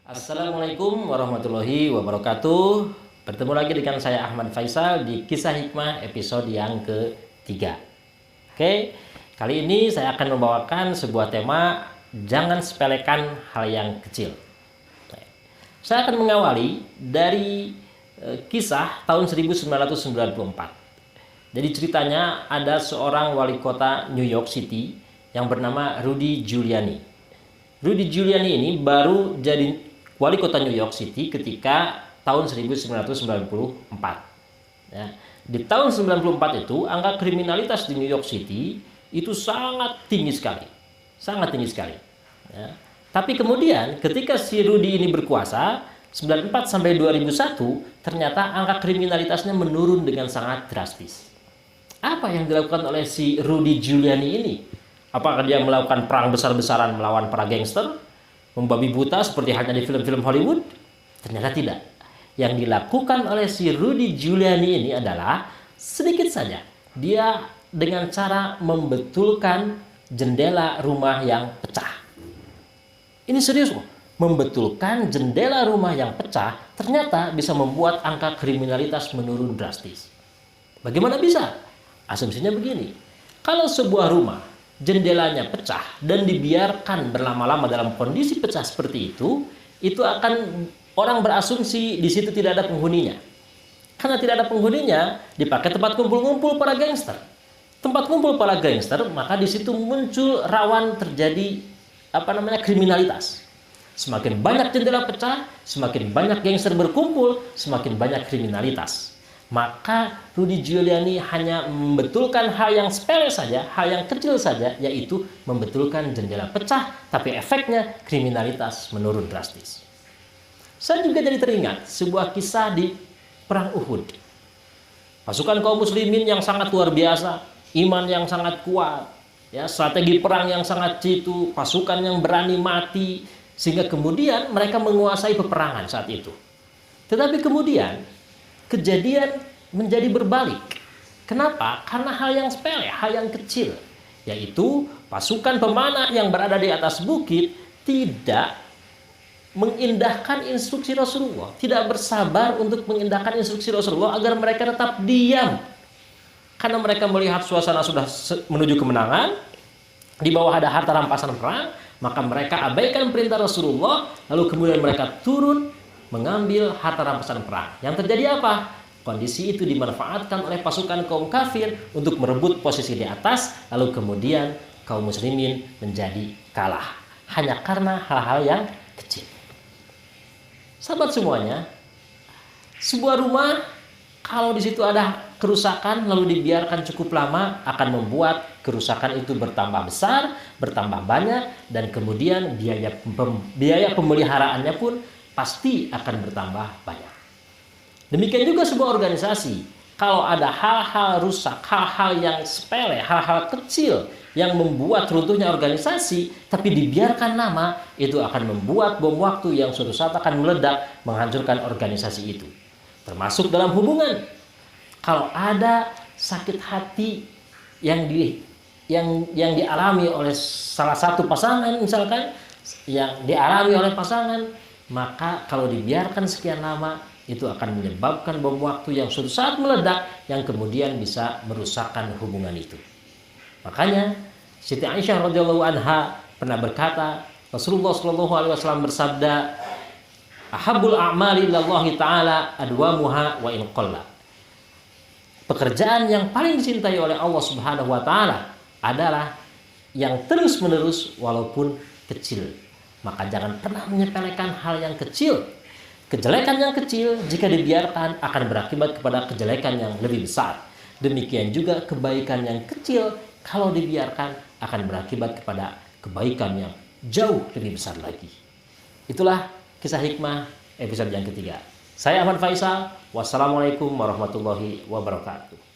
Assalamualaikum warahmatullahi wabarakatuh. Bertemu lagi dengan saya Ahmad Faisal di Kisah Hikmah episode yang ketiga. Oke, kali ini saya akan membawakan sebuah tema, jangan sepelekan hal yang kecil. Saya akan mengawali dari kisah tahun 1994. Jadi ceritanya ada seorang wali kota New York City yang bernama Rudy Giuliani. Rudy Giuliani ini baru jadi wali kota New York City ketika tahun 1994. Ya. Di tahun 94 itu angka kriminalitas di New York City itu sangat tinggi sekali. Sangat tinggi sekali. Ya. Tapi kemudian ketika si Rudy ini berkuasa 94 sampai 2001, ternyata angka kriminalitasnya menurun dengan sangat drastis. Apa yang dilakukan oleh si Rudy Giuliani ini? Apakah dia melakukan perang besar-besaran melawan para gangster, membabi buta seperti halnya di film-film Hollywood? Ternyata tidak. Yang dilakukan oleh si Rudy Giuliani ini adalah sedikit saja. Dia dengan cara membetulkan jendela rumah yang pecah. Ini serius loh. Membetulkan jendela rumah yang pecah ternyata bisa membuat angka kriminalitas menurun drastis. Bagaimana bisa? Asumsinya begini. Kalau sebuah rumah jendelanya pecah dan dibiarkan berlama-lama dalam kondisi pecah seperti itu akan orang berasumsi di situ tidak ada penghuninya. Karena tidak ada penghuninya, dipakai tempat kumpul-kumpul para gangster. Tempat kumpul para gangster, maka di situ muncul rawan terjadi kriminalitas. Semakin banyak jendela pecah, semakin banyak gangster berkumpul, semakin banyak kriminalitas. Maka Rudy Giuliani hanya membetulkan hal yang sepele saja, hal yang kecil saja, yaitu membetulkan jendela pecah, tapi efeknya kriminalitas menurun drastis. Saya juga jadi teringat sebuah kisah di Perang Uhud. Pasukan kaum muslimin yang sangat luar biasa, iman yang sangat kuat, ya, strategi perang yang sangat jitu, pasukan yang berani mati, sehingga kemudian mereka menguasai peperangan saat itu. Tetapi kemudian kejadian menjadi berbalik. Kenapa? Karena hal yang sepele, hal yang kecil, yaitu pasukan pemanah yang berada di atas bukit tidak mengindahkan instruksi Rasulullah, tidak bersabar untuk mengindahkan instruksi Rasulullah agar mereka tetap diam. Karena mereka melihat suasana sudah menuju kemenangan, di bawah ada harta rampasan perang, maka mereka abaikan perintah Rasulullah, lalu kemudian mereka turun mengambil harta rampasan perang. Yang terjadi apa? Kondisi itu dimanfaatkan oleh pasukan kaum kafir untuk merebut posisi di atas, lalu kemudian kaum muslimin menjadi kalah. Hanya karena hal-hal yang kecil. Sahabat semuanya, sebuah rumah kalau di situ ada kerusakan lalu dibiarkan cukup lama akan membuat kerusakan itu bertambah besar, bertambah banyak, dan kemudian biaya pemeliharaannya pun pasti akan bertambah banyak. Demikian juga sebuah organisasi. Kalau ada hal-hal rusak, hal-hal yang sepele, hal-hal kecil yang membuat runtuhnya organisasi, tapi dibiarkan lama, itu akan membuat bom waktu yang suatu saat akan meledak, menghancurkan organisasi itu. Termasuk dalam hubungan. Kalau ada sakit hati yang dialami oleh salah satu pasangan, misalkan yang dialami oleh pasangan, maka kalau dibiarkan sekian lama itu akan menyebabkan bom waktu yang suatu saat meledak yang kemudian bisa merusakkan hubungan itu. Makanya Siti Aisyah radhiyallahu anha pernah berkata, Rasulullah shallallahu alaihi wasallam bersabda, "Ahabbul a'mali lillahi ta'ala adwamuha wa in qalla." Pekerjaan yang paling dicintai oleh Allah Subhanahu wa taala adalah yang terus-menerus walaupun kecil. Maka jangan pernah menyepelekan hal yang kecil. Kejelekan yang kecil jika dibiarkan akan berakibat kepada kejelekan yang lebih besar. Demikian juga kebaikan yang kecil kalau dibiarkan akan berakibat kepada kebaikan yang jauh lebih besar lagi. Itulah kisah hikmah episode yang ketiga. Saya Ahmad Faisal. Wassalamualaikum warahmatullahi wabarakatuh.